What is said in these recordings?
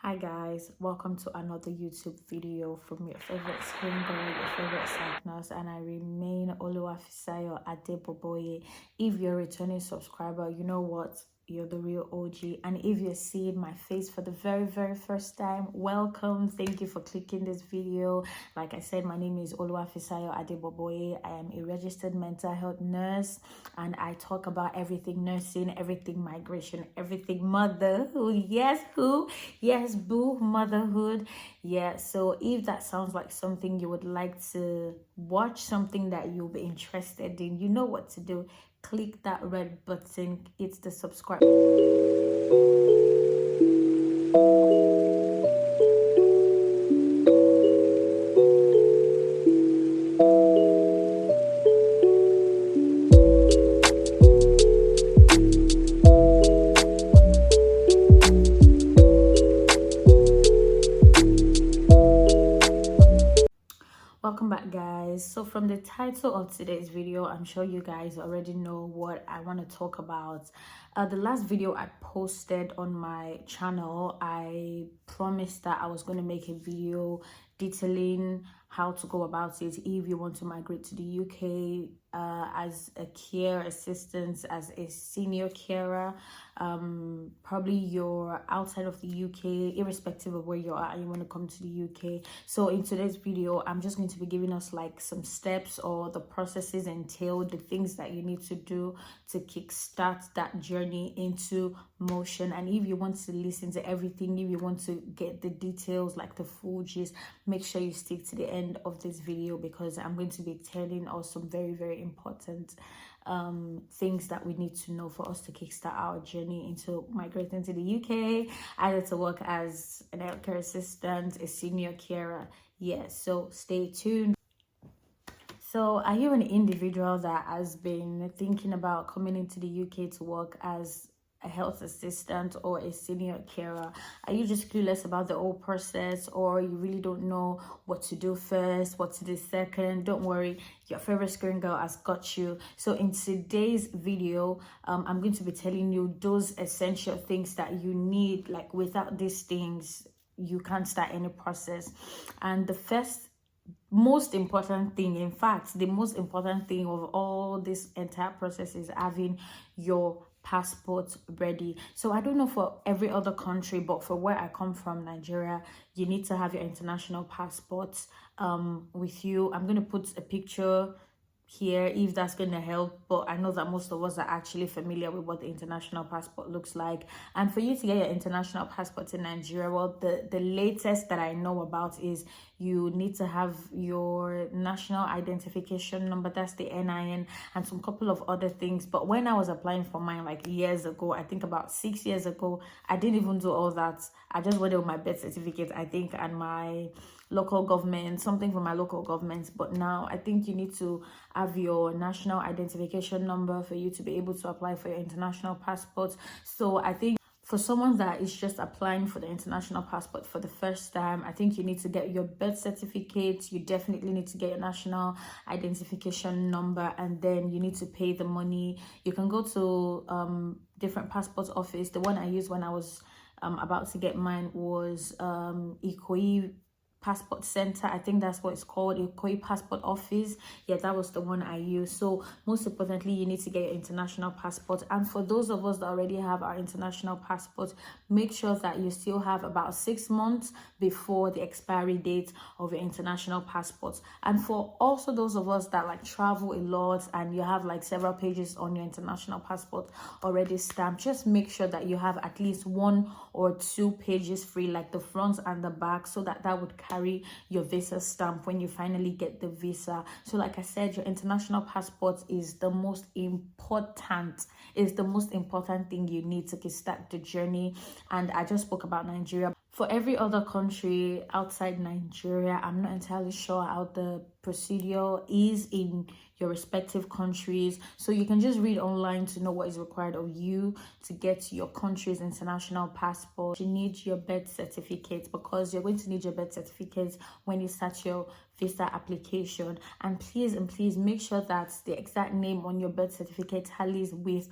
Hi guys, welcome to another YouTube video from your favorite screen girl, your favorite side nurse, and I remain Oluwafisayo Adeboboye. If you're a returning subscriber, you know what? You're the real OG. And if you're seeing my face for the very first time, welcome. Thank you for clicking this video. Like I said, my name is Oluwafisayo Adeboboye. I am a registered mental health nurse and I talk about everything nursing, everything migration, everything motherhood. Yes, who? Yes, boo, motherhood. Yeah, so if that sounds like something you would like to watch, something that you'll be interested in, you know what to do. Click that red button. It's the subscribe. Welcome back guys. So from the title of today's video, I'm sure you guys already know what I want to talk about. The last video I posted on my channel, I promised that I was going to make a video detailing how to go about it if you want to migrate to the UK as a care assistant, as a senior carer. Probably you're outside of the UK, irrespective of where you are, and you want to come to the UK. So in today's video, I'm just going to be giving us like some steps or the processes entailed, the things that you need to do to kickstart that journey into motion. And if you want to listen to everything, if you want to get the details, like the full gist, make sure you stick to the end of this video because I'm going to be telling us some very important things that we need to know for us to kickstart our journey into migrating to the UK, either to work as an healthcare assistant, a senior carer. Yes, so stay tuned. So are you an individual that has been thinking about coming into the UK to work as a health assistant or a senior carer? Are you just clueless about the whole process, or you really don't know what to do first, what to do second? Don't worry, your favorite screen girl has got you. So in today's video, I'm going to be telling you those essential things that you need. Like without these things, you can't start any process. And the first most important thing, in fact the most important thing of all this entire process, is having your passport ready. So I don't know for every other country, but for where I come from, Nigeria, you need to have your international passport with you. I'm going to put a picture here if that's going to help, but I know that most of us are actually familiar with what the international passport looks like. And for you to get your international passport in Nigeria, well, the latest that I know about is you need to have your national identification number, that's the NIN, and some couple of other things. But when I was applying for mine like years ago, I think about 6 years ago, I didn't even do all that. I just went with my birth certificate, I think, and my local government, something from my local government. But now I think you need to have your national identification number for you to be able to apply for your international passport. So I think for someone that is just applying for the international passport for the first time, I think you need to get your birth certificate. You definitely need to get your national identification number, and then you need to pay the money. You can go to different passport office. The one I used when I was about to get mine was Ikoyi Passport Center, I think that's what it's called, Ikoyi Passport Office. Yeah, that was the one I used. So most importantly, you need to get your international passport. And for those of us that already have our international passport, make sure that you still have about 6 months before the expiry date of your international passport. And for also those of us that like travel a lot and you have like several pages on your international passport already stamped, just make sure that you have at least 1 or 2 pages free, like the front and the back, so that would carry your visa stamp when you finally get the visa. So like I said, your international passport is the most important thing you need to start the journey. And I just spoke about Nigeria. For every other country outside Nigeria, I'm not entirely sure how the procedure is in your respective countries. So you can just read online to know what is required of you to get your country's international passport. You need your birth certificate, because you're going to need your birth certificate when you start your visa application. And please make sure that the exact name on your birth certificate tallies with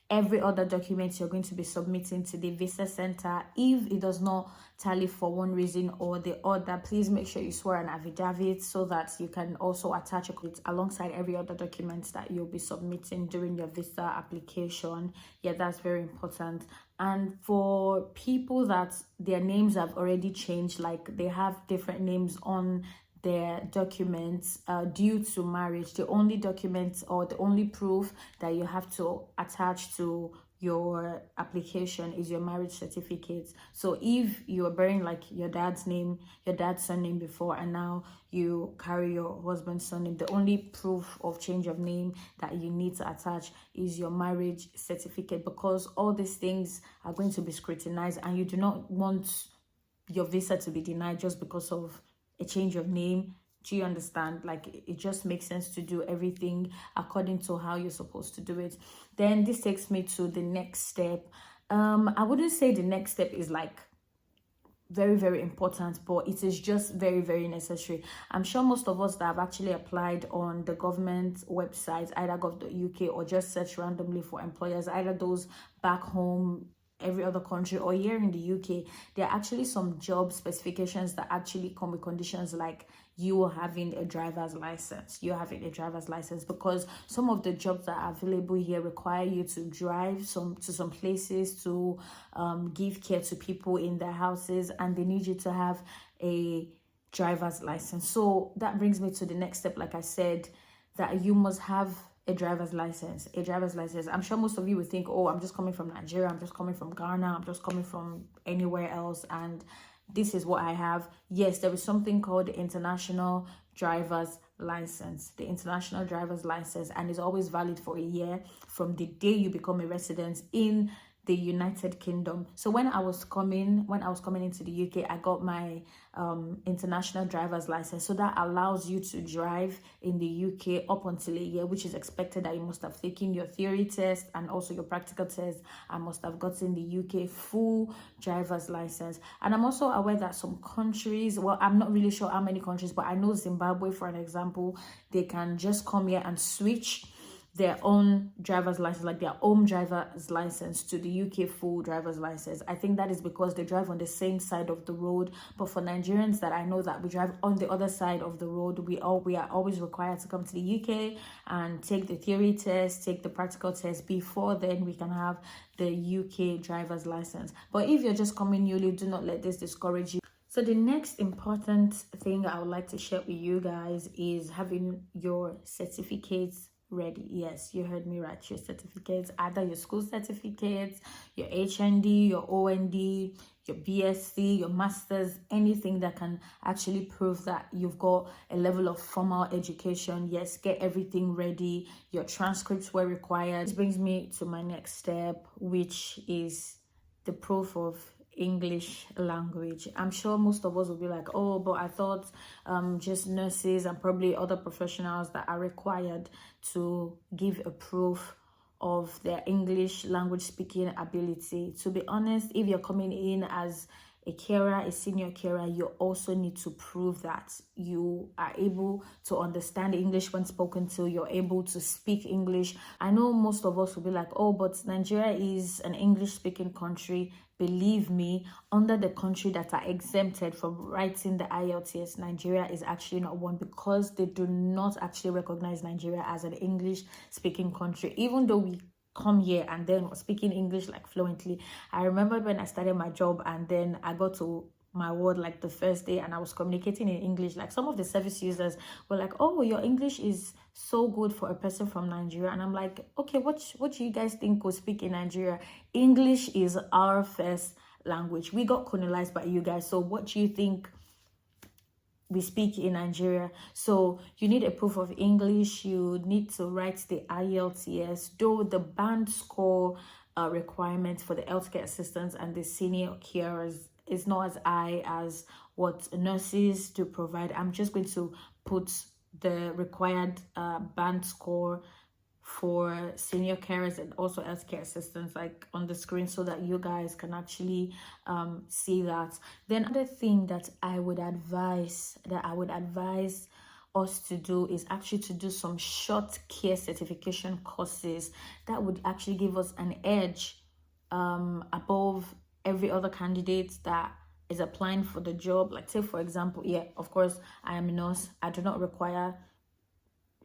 every other document you're going to be submitting to the visa center. If it does not tally for one reason or the other, please make sure you swear an affidavit so that you can also attach it alongside every other document that you'll be submitting during your visa application. Yeah, that's very important. And for people that their names have already changed, like they have different names on their documents due to marriage, the only documents or the only proof that you have to attach to your application is your marriage certificate. So if you are bearing like your dad's name, your dad's surname before, and now you carry your husband's surname, the only proof of change of name that you need to attach is your marriage certificate, because all these things are going to be scrutinized and you do not want your visa to be denied just because of a change of name. Do you understand? Like, it just makes sense to do everything according to how you're supposed to do it. Then this takes me to the next step. I wouldn't say the next step is like very, very important, but it is just very, very necessary. I'm sure most of us that have actually applied on the government website, either gov.uk, or just search randomly for employers, either those back home, every other country, or here in the UK, there are actually some job specifications that actually come with conditions like you having a driver's license. Because some of the jobs that are available here require you to drive to some places to give care to people in their houses, and they need you to have a driver's license. So that brings me to the next step. Like I said, that you must have a driver's license. I'm sure most of you would think, oh, I'm just coming from Nigeria, I'm just coming from Ghana, I'm just coming from anywhere else, and this is what I have. Yes, there is something called the international driver's license. And is always valid for a year from the day you become a resident in the United Kingdom. So when I was coming into the UK, I got my international driver's license. So that allows you to drive in the UK up until a year, which is expected that you must have taken your theory test and also your practical test, and must have gotten the UK full driver's license. And I'm also aware that some countries, well, I'm not really sure how many countries, but I know Zimbabwe, for an example, they can just come here and switch their own driver's license, like their own driver's license, to the UK full driver's license. I think that is because they drive on the same side of the road. But for Nigerians that I know that we drive on the other side of the road, we are always required to come to the UK and take the theory test, take the practical test. Before then, we can have the UK driver's license. But if you're just coming newly, do not let this discourage you. So the next important thing I would like to share with you guys is having your certificates ready. Yes, you heard me right. Your certificates, either your school certificates, your HND, your OND, your BSc, your masters, anything that can actually prove that you've got a level of formal education. Yes, get everything ready. Your transcripts were required. This brings me to my next step, which is the proof of English language. I'm sure most of us will be like, oh, but I thought just nurses and probably other professionals that are required to give a proof of their English language speaking ability. To be honest, if you're coming in as a carer, a senior carer, you also need to prove that you are able to understand English when spoken to, you're able to speak English. I know most of us will be like, oh, but Nigeria is an English speaking country. Believe me, under the country that are exempted from writing the IELTS, Nigeria is actually not one, because they do not actually recognize Nigeria as an English speaking country, even though we come here and then speaking English like fluently. I remember when I started my job and then I got to my ward like the first day and I was communicating in English, like some of the service users were like, oh, your English is so good for a person from Nigeria. And I'm like, okay, what do you guys think will speak in Nigeria? English is our first language. We got colonized by you guys, so what do you think we speak in Nigeria? So you need a proof of English. You need to write the IELTS, though the band score requirement for the healthcare assistants and the senior carers is not as high as what nurses do provide. I'm just going to put the required band score for senior carers and also healthcare assistants like on the screen so that you guys can actually see that. Then another thing that I would advise us to do is actually to do some short care certification courses that would actually give us an edge above every other candidate that is applying for the job. Like, say for example, yeah, of course, I am a nurse. I do not require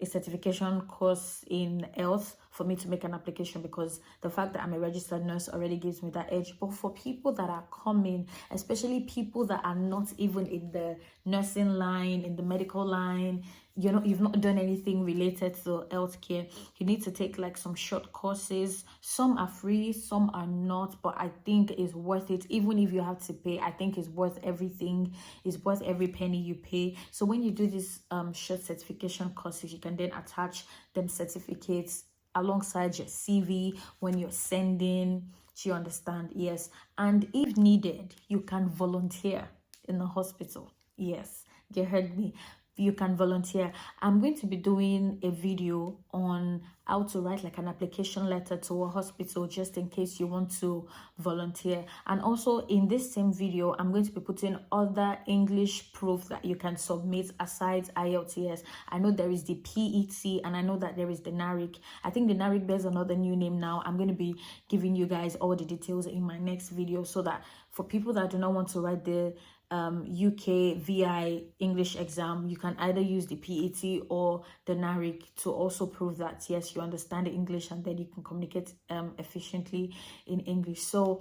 a certification course in health for me to make an application, because the fact that I'm a registered nurse already gives me that edge. But for people that are coming, especially people that are not even in the nursing line, in the medical line, you've not done anything related to healthcare, you need to take like some short courses. Some are free, some are not, but I think it's worth it. Even if you have to pay, I think it's worth everything. It's worth every penny you pay. So when you do this short certification courses, you can then attach them certificates alongside your CV when you're sending. Do you understand? Yes. And if needed, you can volunteer in the hospital. Yes, you heard me. You can volunteer. I'm going to be doing a video on how to write like an application letter to a hospital, just in case you want to volunteer. And also in this same video, I'm going to be putting other English proof that you can submit aside IELTS. I know there is the PET, and I know that there is the NARIC. I think the NARIC bears another new name now. I'm going to be giving you guys all the details in my next video, so that for people that do not want to write the UK VI English exam, you can either use the PET or the NARIC to also prove that yes, you understand the English, and then you can communicate efficiently in English. So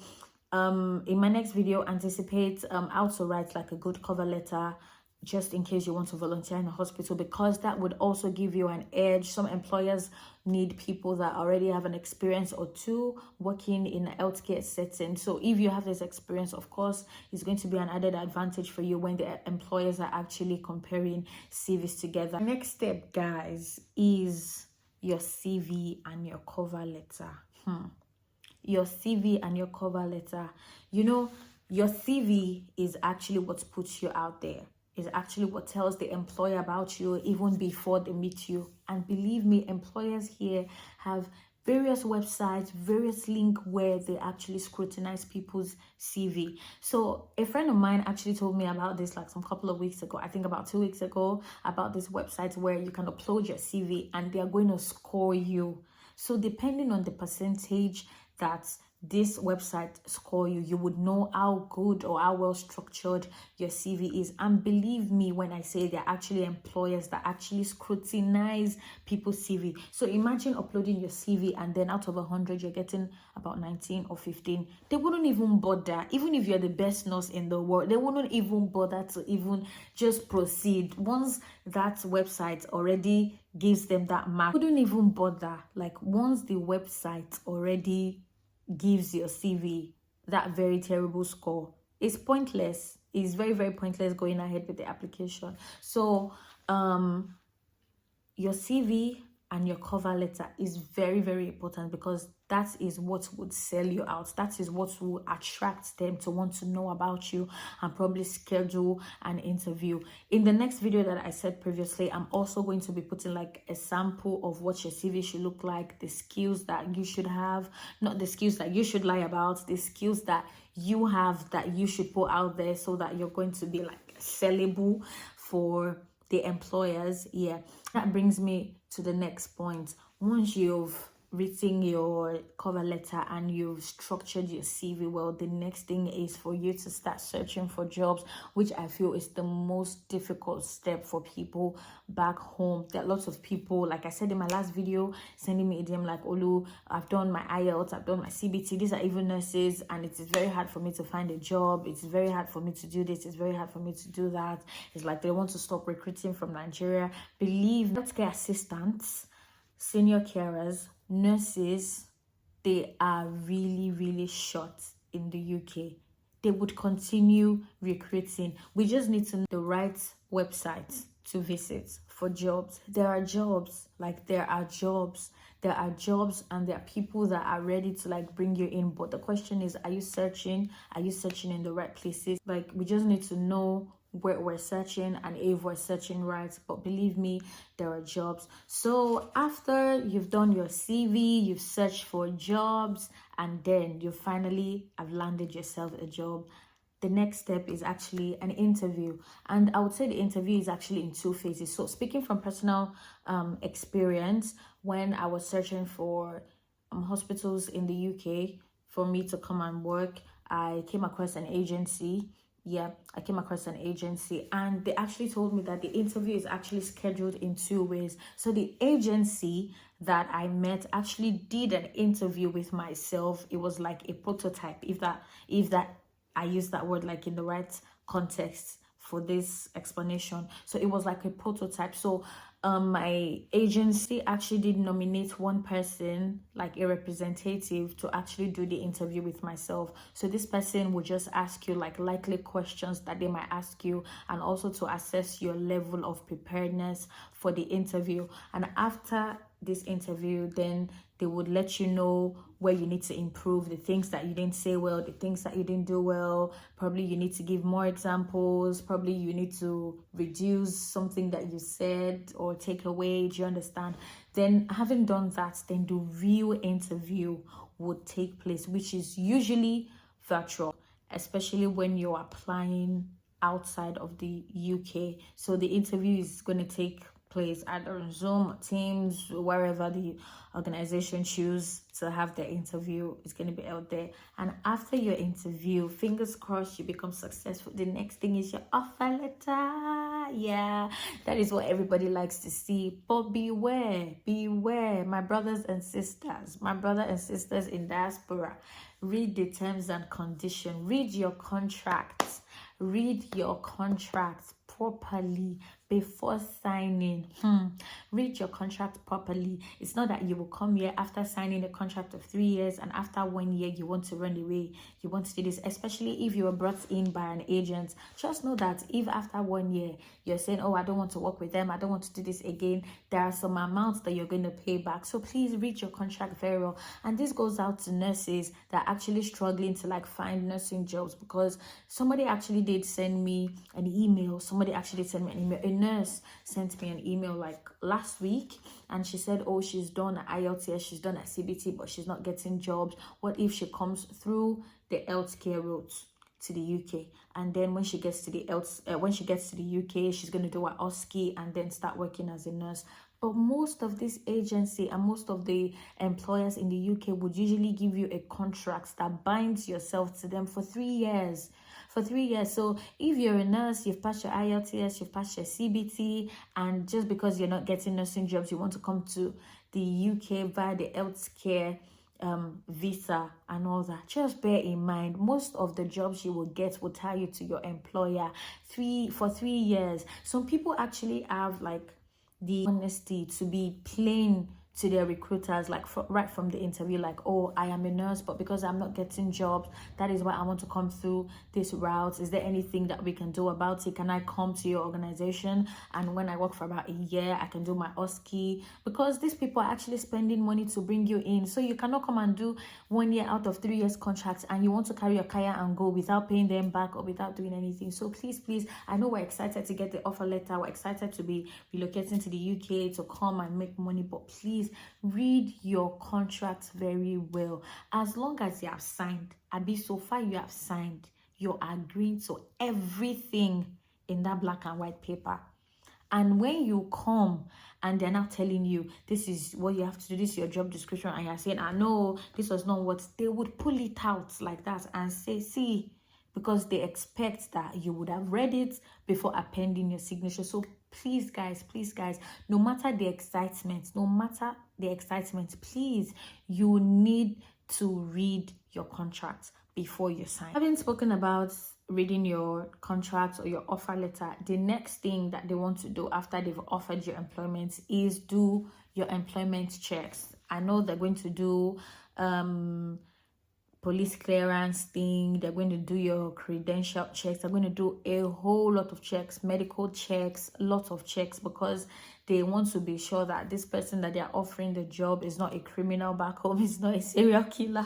in my next video, anticipate how to write like a good cover letter, just in case you want to volunteer in a hospital, because that would also give you an edge. Some employers need people that already have an experience or two working in a healthcare setting. So if you have this experience, of course, it's going to be an added advantage for you when the employers are actually comparing CVs together. Next step, guys, is your CV and your cover letter. Your CV and your cover letter. Your CV is actually what puts you out there. Is actually what tells the employer about you even before they meet you. And believe me, employers here have various websites, various links where they actually scrutinize people's CV. So a friend of mine actually told me about this like some couple of weeks ago, I think about 2 weeks ago, about this website where you can upload your CV and they are going to score you. So depending on the percentage that this website score you, you would know how good or how well structured your CV is. And believe me when I say there are actually employers that actually scrutinize people's CV. So imagine uploading your CV and then out of 100 you're getting about 19 or 15. They wouldn't even bother. Even if you're the best nurse in the world, they wouldn't even bother to even just proceed. Once that website already gives them that mark, wouldn't even bother. Like once the website already gives your CV that very terrible score, it's pointless. It's very, very pointless going ahead with the application. So your CV and your cover letter is very, very important, because that is what would sell you out. That is what will attract them to want to know about you and probably schedule an interview. In the next video that I said previously, I'm also going to be putting like a sample of what your CV should look like, the skills that you should have, not the skills that you should lie about, the skills that you have that you should put out there, so that you're going to be like sellable for the employers. Yeah, that brings me to the next point. Once you've written your cover letter and you've structured your CV well, the next thing is for you to start searching for jobs, which I feel is the most difficult step for people back home. There are lots of people, like I said in my last video, sending me a DM like, Olu, I've done my IELTS, I've done my CBT, these are even nurses, and it is very hard for me to find a job, it's very hard for me to do this, it's very hard for me to do that. It's like they want to stop recruiting from Nigeria. Believe healthcare assistants, senior carers, nurses, they are really, really short in the UK. They would continue recruiting. We just need to know the right website to visit for jobs. There are jobs, and there are people that are ready to like bring you in. But the question is, are you searching? Are you searching in the right places? Like, we just need to know where we're searching and if we're searching right. But believe me, there are jobs. So after you've done your CV, you've searched for jobs, and then you finally have landed yourself a job, the next step is actually an interview. And I would say the interview is actually in two phases. So speaking from personal experience, when I was searching for hospitals in the UK for me to come and work, I came across an agency. Yeah, I came across an agency, and they actually told me that the interview is actually scheduled in two ways. So the agency that I met actually did an interview with myself. It was like a prototype, if that I use that word like in the right context for this explanation. So it was like a prototype. So my agency actually did nominate one person, like a representative, to actually do the interview with myself. So this person would just ask you like likely questions that they might ask you, and also to assess your level of preparedness for the interview. And after this interview, then they would let you know where you need to improve, the things that you didn't say well, the things that you didn't do well. Probably you need to give more examples, probably you need to reduce something that you said or take away. Do you understand? Then having done that, then the real interview would take place, which is usually virtual, especially when you're applying outside of the UK. So the interview is going to take place either on Zoom or Teams, wherever the organization choose to have their interview is going to be out there. And after your interview, fingers crossed, you become successful. The next thing is your offer letter. Yeah, that is what everybody likes to see. But beware, my brothers and sisters, in diaspora. Read the terms and conditions. Read your contracts. Read your contracts properly before signing. Read your contract properly. It's not that you will come here after signing a contract of 3 years and after 1 year you want to run away, you want to do this, especially if you were brought in by an agent. Just know that if after 1 year you're saying, oh, I don't want to work with them, I don't want to do this again, there are some amounts that you're going to pay back. So please read your contract very well. And this goes out to nurses that are actually struggling to like find nursing jobs, because somebody actually did send me an email. A nurse sent me an email like last week, and she said, oh, she's done at IELTS, she's done at CBT, but she's not getting jobs. What if she comes through the healthcare route to the UK, and then when she gets to the UK, she's going to do her OSCE and then start working as a nurse? But most of this agency and most of the employers in the UK would usually give you a contract that binds yourself to them for 3 years. So if you're a nurse, you've passed your IELTS, you've passed your CBT, and just because you're not getting nursing jobs, you want to come to the UK via the healthcare visa and all that, just bear in mind, most of the jobs you will get will tie you to your employer for 3 years. Some people actually have like the honesty to be plain to their recruiters, like right from the interview, like, oh, I am a nurse, but because I'm not getting jobs, that is why I want to come through this route. Is there anything that we can do about it? Can I come to your organization, and when I work for about a year, I can do my OSCE? Because these people are actually spending money to bring you in. So you cannot come and do 1 year out of 3 years contracts and you want to carry your kaya and go without paying them back or without doing anything. So please, I know we're excited to get the offer letter, we're excited to be relocating to the UK to come and make money, but please read your contract very well. As long as you have signed, so far you have signed, you're agreeing to everything in that black and white paper. And when you come and they're not telling you, this is what you have to do, this is your job description, and you're saying, I know this was not what, they would pull it out like that and say, see, because they expect that you would have read it before appending your signature. So please guys, no matter the excitement, please, you need to read your contract before you sign. Having spoken about reading your contract or your offer letter, the next thing that they want to do after they've offered you employment is do your employment checks. I know they're going to do police clearance thing, they're going to do your credential checks, they're going to do a whole lot of checks, medical checks, lots of checks, because they want to be sure that this person that they're offering the job is not a criminal back home, is not a serial killer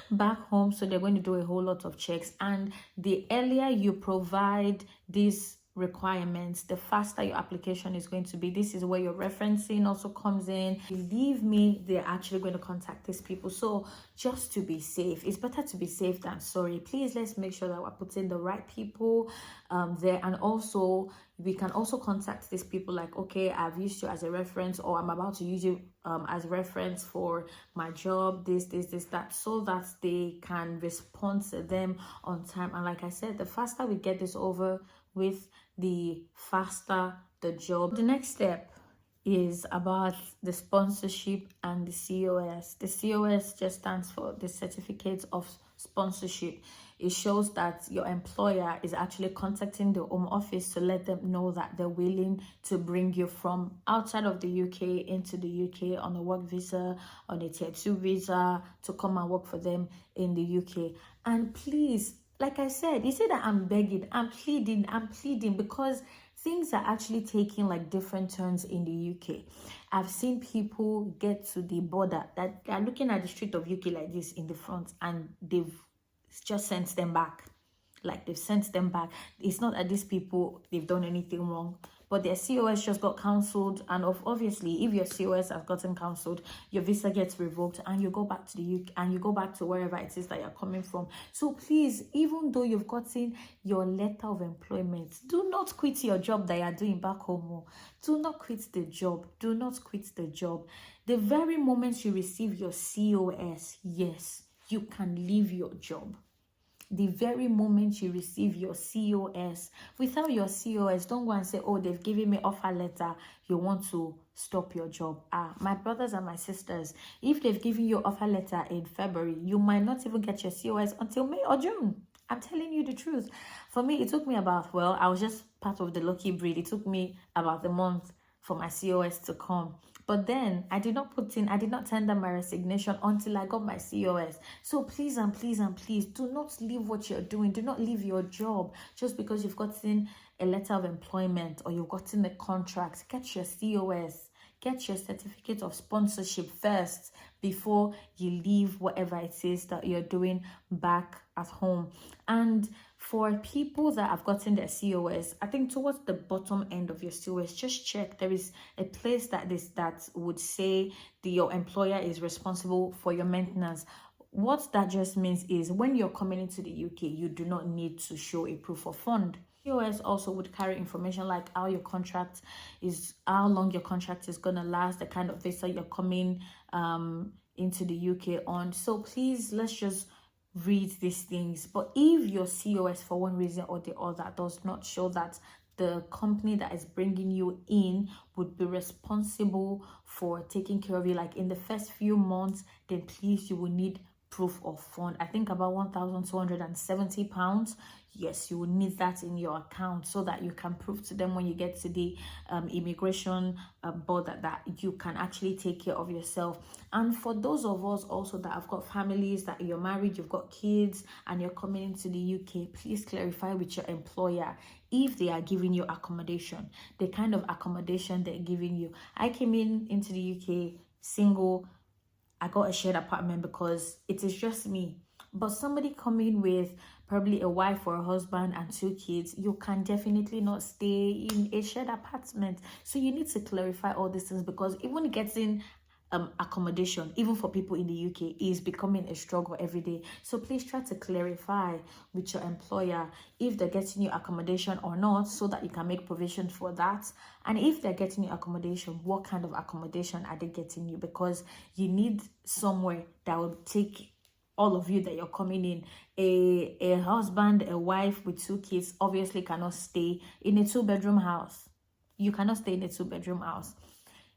back home. So they're going to do a whole lot of checks, and the earlier you provide this requirements, the faster your application is going to be. This is where your referencing also comes in. Believe me, they're actually going to contact these people. So just to be safe, it's better to be safe than sorry. Please, let's make sure that we're putting the right people there. And also, we can also contact these people like, okay, I've used you as a reference, or I'm about to use you as reference for my job, this, that, so that they can respond to them on time. And like I said, the faster we get this over with, the faster the job. The next step is about the sponsorship and the COS. The COS just stands for the certificate of sponsorship. It shows that your employer is actually contacting the Home Office to let them know that they're willing to bring you from outside of the UK into the UK on a work visa, on a tier 2 visa, to come and work for them in the UK. And please, like I said, you say that I'm begging, I'm pleading, because things are actually taking like different turns in the UK. I've seen people get to the border that are looking at the street of UK like this in the front, and they've just sent them back. Like, they've sent them back. It's not that these people, they've done anything wrong, but their COS just got cancelled. And obviously, if your COS has gotten cancelled, your visa gets revoked and you go back to the UK, and you go back to wherever it is that you're coming from. So please, even though you've gotten your letter of employment, do not quit your job that you're doing back home. Do not quit the job. Do not quit the job. The very moment you receive your COS, yes, you can leave your job. The very moment you receive your COS. Without your COS, don't go and say, oh, they've given me offer letter, you want to stop your job. My brothers and my sisters, if they've given you offer letter in February, you might not even get your COS until May or June. I'm telling you the truth. For me, it took me about, well, I was just part of the lucky breed. It took me about a month for my COS to come. But then I did not tender my resignation until I got my COS. So please and please and please, do not leave what you're doing. Do not leave your job just because you've gotten a letter of employment or you've gotten a contract. Get your COS. Get your certificate of sponsorship first before you leave whatever it is that you're doing back at home. And for people that have gotten their COS, I think towards the bottom end of your COS, just check. There is a place that would say your employer is responsible for your maintenance. What that just means is when you're coming into the UK, you do not need to show a proof of fund. COS also would carry information like how long your contract is gonna last, the kind of visa you're coming into the UK on. So please, let's just read these things. But if your COS for one reason or the other does not show that the company that is bringing you in would be responsible for taking care of you, like in the first few months, then please, you will need proof of fund. I think about £1,270. Yes, you will need that in your account so that you can prove to them when you get to the immigration border that you can actually take care of yourself. And for those of us also that have got families, that you're married, you've got kids, and you're coming into the UK, please clarify with your employer if they are giving you accommodation, the kind of accommodation they're giving you. I came into the UK single. I got a shared apartment because it is just me. But somebody coming with probably a wife or a husband and 2 kids, you can definitely not stay in a shared apartment. So you need to clarify all these things, because even getting accommodation, even for people in the UK, is becoming a struggle every day. So please try to clarify with your employer if they're getting you accommodation or not, so that you can make provision for that. And if they're getting you accommodation, what kind of accommodation are they getting you? Because you need somewhere that will take all of you that you're coming in. A husband, a wife with 2 kids obviously cannot stay in a 2-bedroom house. You cannot stay in a 2-bedroom house.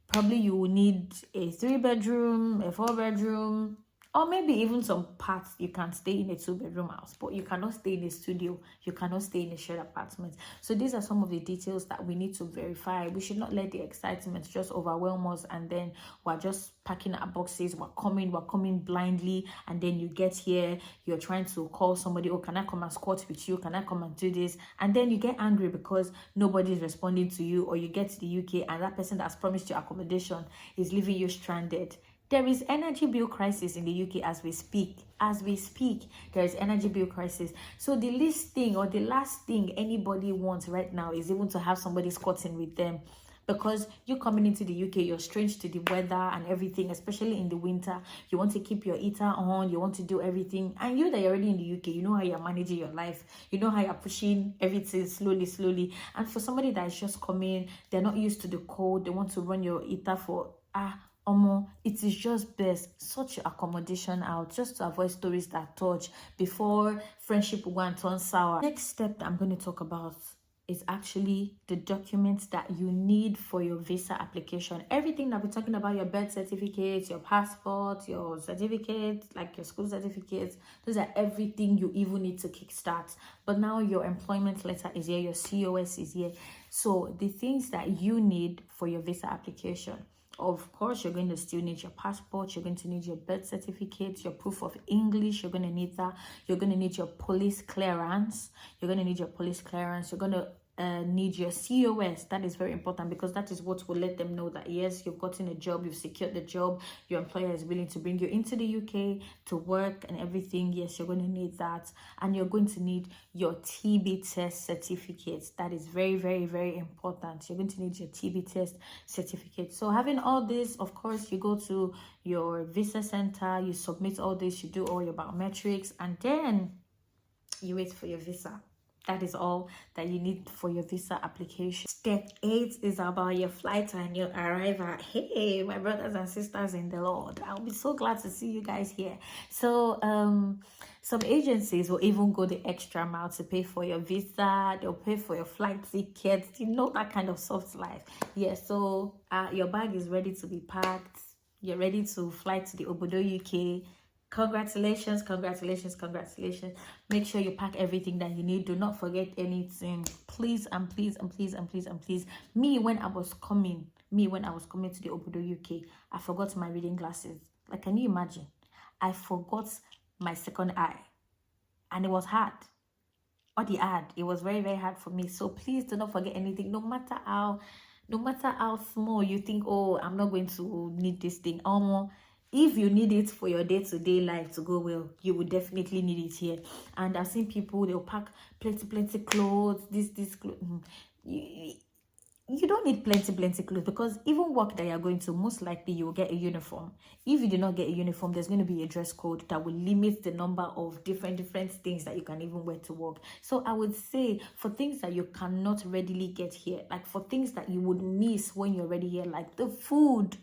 Probably you will need a 3-bedroom, a 4-bedroom, or maybe even some parts you can stay in a 2-bedroom house, but you cannot stay in a studio. You cannot stay in a shared apartment. So these are some of the details that we need to verify. We should not let the excitement just overwhelm us, and then we're just packing our boxes. We're coming blindly, and then you get here, you're trying to call somebody, oh, can I come and squat with you? Can I come and do this? And then you get angry because nobody's responding to you, or you get to the UK and that person that's promised you accommodation is leaving you stranded. There is energy bill crisis in the UK as we speak. As we speak, there is energy bill crisis. So the least thing or the last thing anybody wants right now is even to have somebody squatting with them. Because you coming into the UK, you're strange to the weather and everything, especially in the winter. You want to keep your heater on, you want to do everything. And you that you're already in the UK, you know how you're managing your life. You know how you're pushing everything slowly, slowly. And for somebody that is just coming, they're not used to the cold, they want to run your heater for it is just best sort your accommodation out just to avoid stories that touch before friendship will go and turn sour. Next step that I'm going to talk about is actually the documents that you need for your visa application. Everything that we're talking about, your birth certificates, your passport, your certificates, like your school certificates, those are everything you even need to kickstart. But now your employment letter is here, your COS is here. So the things that you need for your visa application, of course, you're going to still need your passport, you're going to need your birth certificate, your proof of English, you're going to need that. You're going to need your police clearance. You're going to need your police clearance. You're going to need your COS. That is very important because that is what will let them know that yes, you've gotten a job, you've secured the job, your employer is willing to bring you into the UK to work and everything. Yes, you're going to need that. And you're going to need your TB test certificate. That is very, very, very important. You're going to need your TB test certificate. So having all this, of course, you go to your visa center, you submit all this, you do all your biometrics, and then you wait for your visa. That is all that you need for your visa application. Step 8 is about your flight and your arrival. Hey, my brothers and sisters in the Lord, I'll be so glad to see you guys here. So some agencies will even go the extra mile to pay for your visa. They'll pay for your flight tickets, you know, that kind of soft life. Yeah, so your bag is ready to be packed. You're ready to fly to the Obodo UK. Congratulations, congratulations, congratulations. Make sure you pack everything that you need. Do not forget anything. Please and please and please and please and please. Me, when I was coming to the Obodo UK, I forgot my reading glasses. Like, can you imagine? I forgot my second eye. And it was hard. It was very, very hard for me. So please do not forget anything. No matter how small you think, oh, I'm not going to need this thing. If you need it for your day-to-day life to go well, you will definitely need it here. And I've seen people, they'll pack plenty clothes, this clothes. You don't need plenty clothes because even work that you're going to, most likely you will get a uniform. If you do not get a uniform, there's going to be a dress code that will limit the number of different things that you can even wear to work. So I would say for things that you cannot readily get here, like for things that you would miss when you're already here, like the food,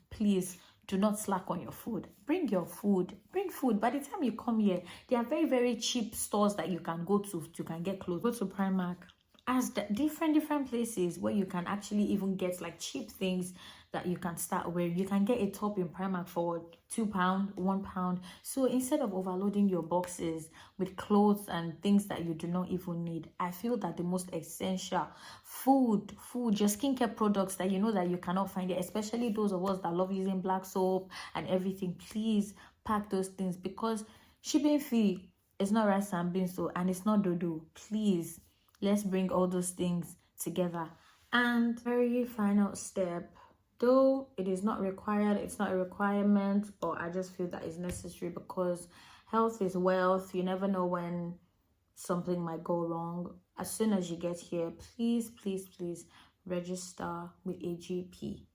please do not slack on your food. Bring your food. Bring food. By the time you come here, there are very, very cheap stores that you can go to. You can get clothes. Go to Primark. As the different places where you can actually even get like cheap things that you can start wearing. You can get a top in Primark for £2, £1. So instead of overloading your boxes with clothes and things that you do not even need, I feel that the most essential food, your skincare products that you know that you cannot find it, especially those of us that love using black soap and everything, please pack those things because shipping fee is not rice and beans, so, and it's not dodo. Please, let's bring all those things together. And very final step, though it is not required, it's not a requirement, but I just feel that it's necessary because health is wealth. You never know when something might go wrong. As soon as you get here, please register with a GP.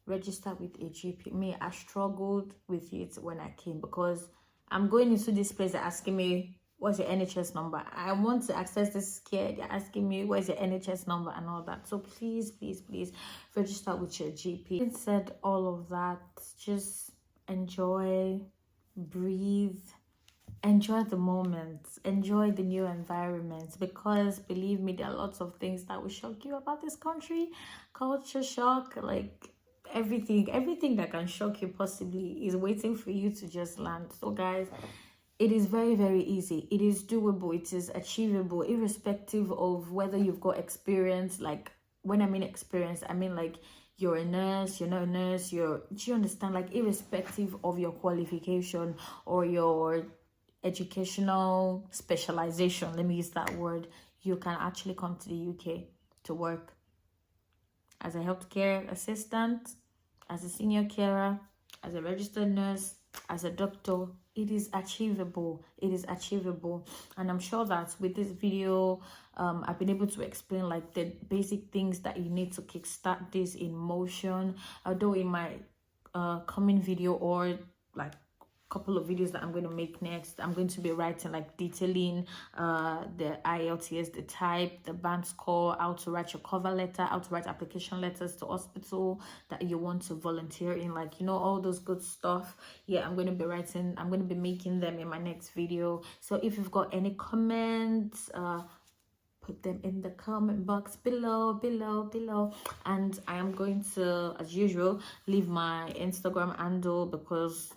Register with a GP. Me, I struggled with it when I came because I'm going into this place, they're asking me, what's your NHS number? I want to access this care. They're asking me, where's your NHS number and all that. So please register with your GP. Having said all of that, just enjoy, breathe, enjoy the moment, enjoy the new environment, because believe me, there are lots of things that will shock you about this country. Culture shock, like everything that can shock you possibly is waiting for you to just land. So guys, it is very, very easy. It is doable. It is achievable, irrespective of whether you've got experience. Like, when I mean experience, I mean like you're a nurse, you're not a nurse, do you understand? Like, irrespective of your qualification or your educational specialization, let me use that word, you can actually come to the UK to work as a healthcare assistant, as a senior carer, as a registered nurse, as a doctor. It is achievable. It is achievable. And I'm sure that with this video, I've been able to explain like the basic things that you need to kickstart this in motion. Although in my coming video, or like couple of videos that I'm going to make next, I'm going to be writing like detailing the IELTS, the type, the band score, how to write your cover letter, how to write application letters to hospital that you want to volunteer in, like, you know, all those good stuff. Yeah, I'm going to be writing, I'm going to be making them in my next video. So if you've got any comments, put them in the comment box below. And I am going to, as usual, leave my Instagram handle, because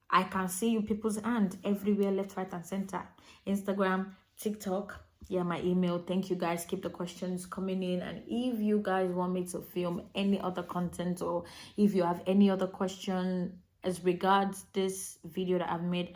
I can see you people's hand everywhere, left, right, and center. Instagram, TikTok, yeah, my email. Thank you guys. Keep the questions coming in. And if you guys want me to film any other content, or if you have any other question as regards this video that I've made,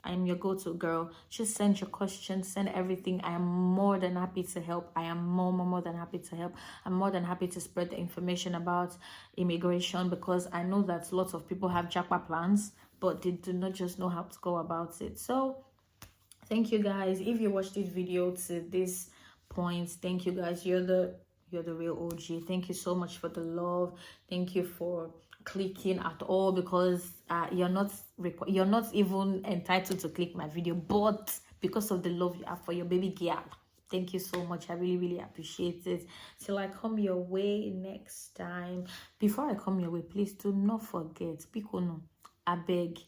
I'm your go-to girl. Just send your questions, send everything. I am more than happy to help. I am more than happy to help. I'm more than happy to spread the information about immigration, because I know that lots of people have japa plans, but they do not just know how to go about it. So thank you guys. If you watched this video to this point, thank you guys. You're the real OG. Thank you so much for the love. Thank you for clicking at all, because you're not even entitled to click my video, but because of the love you have for your baby girl, thank you so much. I really appreciate it. Till I come your way next time, before I come your way, please do not forget, Pikono, I beg,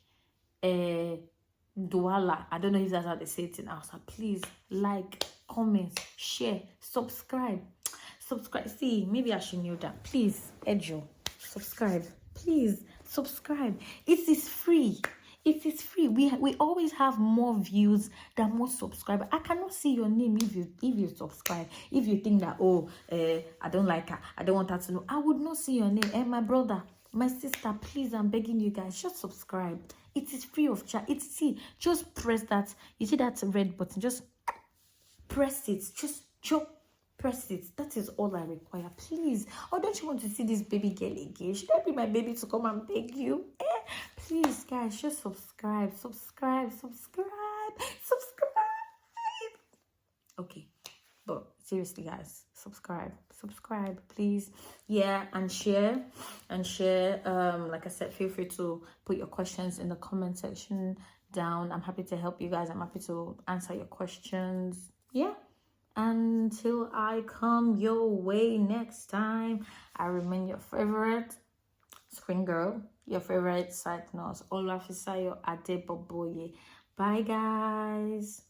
Douala, I don't know if that's how they say it in Hausa. Please like, comment, share, subscribe. See, maybe I should know that. Please, Ejo, subscribe. Please subscribe. It is free. It is free. We always have more views than more subscribers. I cannot see your name if you subscribe. If you think that, I don't like her, I don't want her to know, I would not see your name. And my brother, my sister, please, I'm begging you guys, just subscribe. It is free of charge. Just press that. You see that red button? Just press it. Just press it. That is all I require, please. Or don't you want to see this baby girl again? Should I bring my baby to come and beg you? Please, guys, just subscribe. Okay, but seriously, guys, subscribe, please. Yeah, and share. Like I said, feel free to put your questions in the comment section down. I'm happy to help you guys. I'm happy to answer your questions. Yeah. Until I come your way next time, I remain your favorite screen girl, your favorite site nurse, Olafisayo Adeboboye. Bye, guys.